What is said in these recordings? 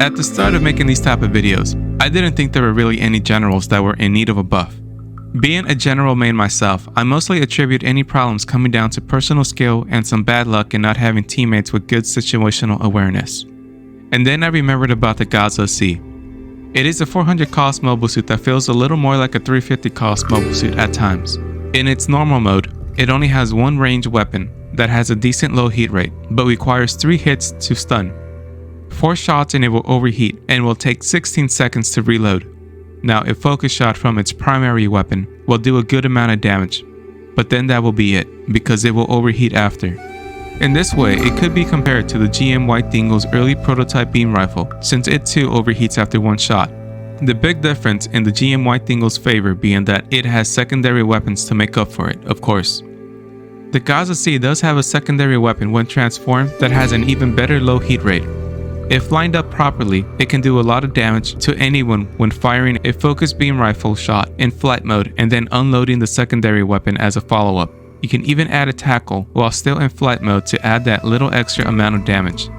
At the start of making these type of videos, I didn't think there were really any generals that were in need of a buff. Being a general main myself, I mostly attribute any problems coming down to personal skill and some bad luck in not having teammates with good situational awareness. And then I remembered about the Gaza-C. It is a 400 cost mobile suit that feels a little more like a 350 cost mobile suit at times. In its normal mode, it only has one ranged weapon that has a decent low heat rate, but requires 3 hits to stun. 4 shots and it will overheat and will take 16 seconds to reload. Now, a focus shot from its primary weapon will do a good amount of damage, but then that will be it, because it will overheat after. In this way, it could be compared to the GM White Dingle's early prototype beam rifle, since it too overheats after 1 shot. The big difference in the GM White Dingle's favor being that it has secondary weapons to make up for it, of course. The Gaza-C does have a secondary weapon when transformed that has an even better low heat rate. If lined up properly, it can do a lot of damage to anyone when firing a focused beam rifle shot in flight mode and then unloading the secondary weapon as a follow-up. You can even add a tackle while still in flight mode to add that little extra amount of damage.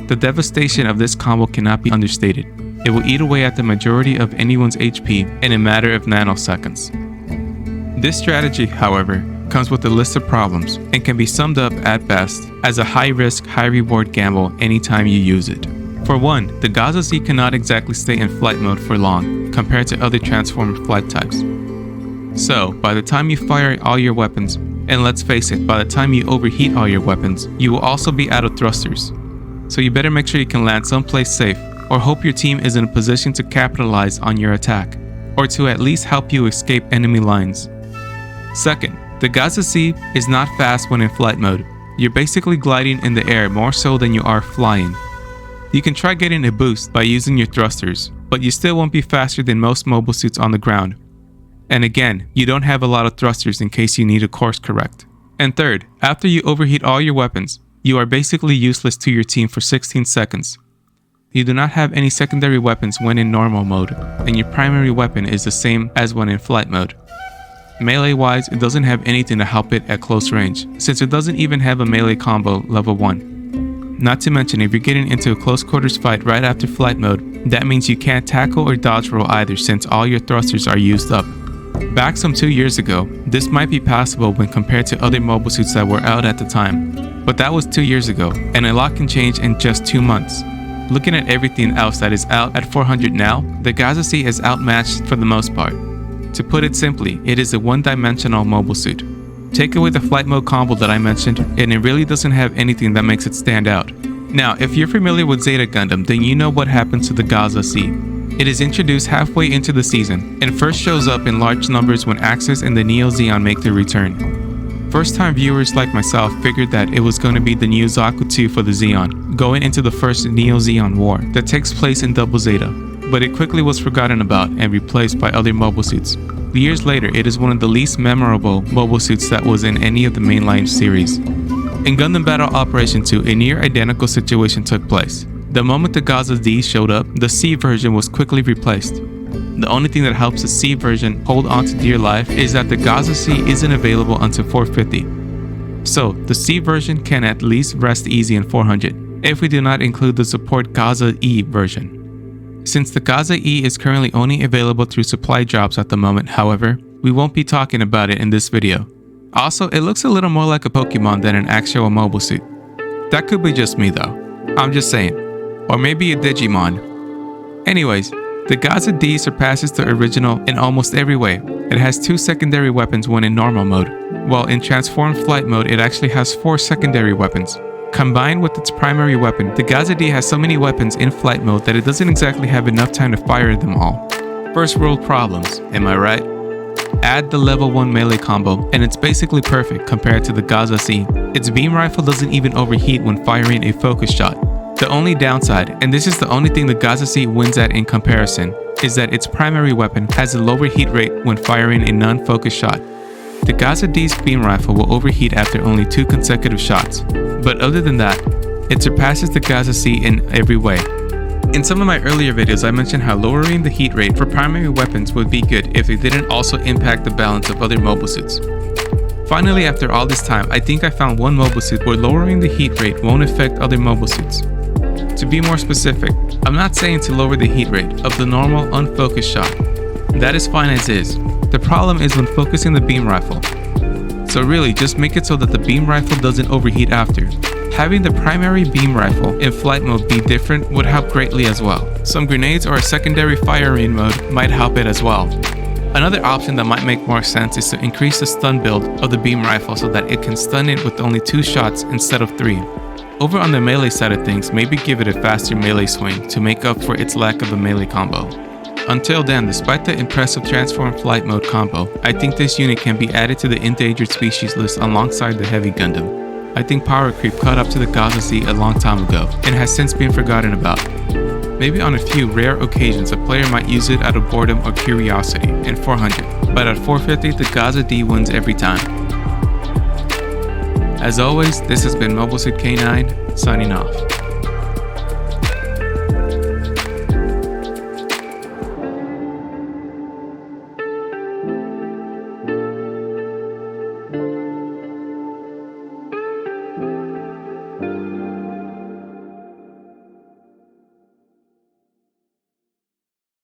The devastation of this combo cannot be understated. It will eat away at the majority of anyone's HP in a matter of nanoseconds. This strategy, however, comes with a list of problems and can be summed up at best as a high-risk, high-reward gamble anytime you use it. For one, the Gaza-C cannot exactly stay in flight mode for long compared to other transformed flight types. So, by the time you fire all your weapons, and let's face it, by the time you overheat all your weapons, you will also be out of thrusters. So you better make sure you can land someplace safe, or hope your team is in a position to capitalize on your attack, or to at least help you escape enemy lines. Second, the Gaza-C is not fast when in flight mode. You're basically gliding in the air more so than you are flying. You can try getting a boost by using your thrusters, but you still won't be faster than most mobile suits on the ground. And again, you don't have a lot of thrusters in case you need to course correct. And third, after you overheat all your weapons, you are basically useless to your team for 16 seconds. You do not have any secondary weapons when in normal mode, and your primary weapon is the same as when in flight mode. Melee-wise, it doesn't have anything to help it at close range, since it doesn't even have a melee combo level 1. Not to mention, if you're getting into a close quarters fight right after flight mode, that means you can't tackle or dodge roll either since all your thrusters are used up. Back some 2 years ago, this might be possible when compared to other mobile suits that were out at the time, but that was 2 years ago, and a lot can change in just 2 months. Looking at everything else that is out at 400 now, the Gaza-C is outmatched for the most part. To put it simply, it is a one-dimensional mobile suit. Take away the flight mode combo that I mentioned, and it really doesn't have anything that makes it stand out. Now, if you're familiar with Zeta Gundam, then you know what happens to the Gaza-C. It is introduced halfway into the season, and first shows up in large numbers when Axis and the Neo Zeon make their return. First-time viewers like myself figured that it was going to be the new Zaku 2 for the Zeon, going into the first Neo Zeon war that takes place in Double Zeta. But it quickly was forgotten about and replaced by other mobile suits. Years later, it is one of the least memorable mobile suits that was in any of the mainline series. In Gundam Battle Operation 2, a near identical situation took place. The moment the Gaza-D showed up, the C version was quickly replaced. The only thing that helps the C version hold on to dear life is that the Gaza-C isn't available until 450. So, the C version can at least rest easy in 400, if we do not include the support Gaza-E version. Since the Gaza-E is currently only available through supply drops at the moment, however, we won't be talking about it in this video. Also, it looks a little more like a Pokemon than an actual mobile suit. That could be just me though. I'm just saying. Or maybe a Digimon. Anyways, the Gaza-D surpasses the original in almost every way. It has 2 secondary weapons when in normal mode, while in transformed flight mode it actually has 4 secondary weapons. Combined with its primary weapon, the Gaza-D has so many weapons in flight mode that it doesn't exactly have enough time to fire them all. First world problems, am I right? Add the level 1 melee combo and it's basically perfect compared to the Gaza-C. Its beam rifle doesn't even overheat when firing a focus shot. The only downside, and this is the only thing the Gaza-C wins at in comparison, is that its primary weapon has a lower heat rate when firing a non-focus shot. The Gaza-D's beam rifle will overheat after only 2 consecutive shots, but other than that, it surpasses the Gaza-C in every way. In some of my earlier videos, I mentioned how lowering the heat rate for primary weapons would be good if it didn't also impact the balance of other mobile suits. Finally, after all this time, I think I found one mobile suit where lowering the heat rate won't affect other mobile suits. To be more specific, I'm not saying to lower the heat rate of the normal unfocused shot. That is fine as is. The problem is when focusing the beam rifle. So really, just make it so that the beam rifle doesn't overheat after. Having the primary beam rifle in flight mode be different would help greatly as well. Some grenades or a secondary firing mode might help it as well. Another option that might make more sense is to increase the stun build of the beam rifle so that it can stun it with only 2 shots instead of 3. Over on the melee side of things, maybe give it a faster melee swing to make up for its lack of a melee combo. Until then, despite the impressive transform flight mode combo, I think this unit can be added to the endangered species list alongside the heavy Gundam. I think power creep caught up to the Gaza-C a long time ago and has since been forgotten about. Maybe on a few rare occasions a player might use it out of boredom or curiosity in 400, but at 450 the Gaza-D wins every time. As always, this has been MobileSuit K9, signing off.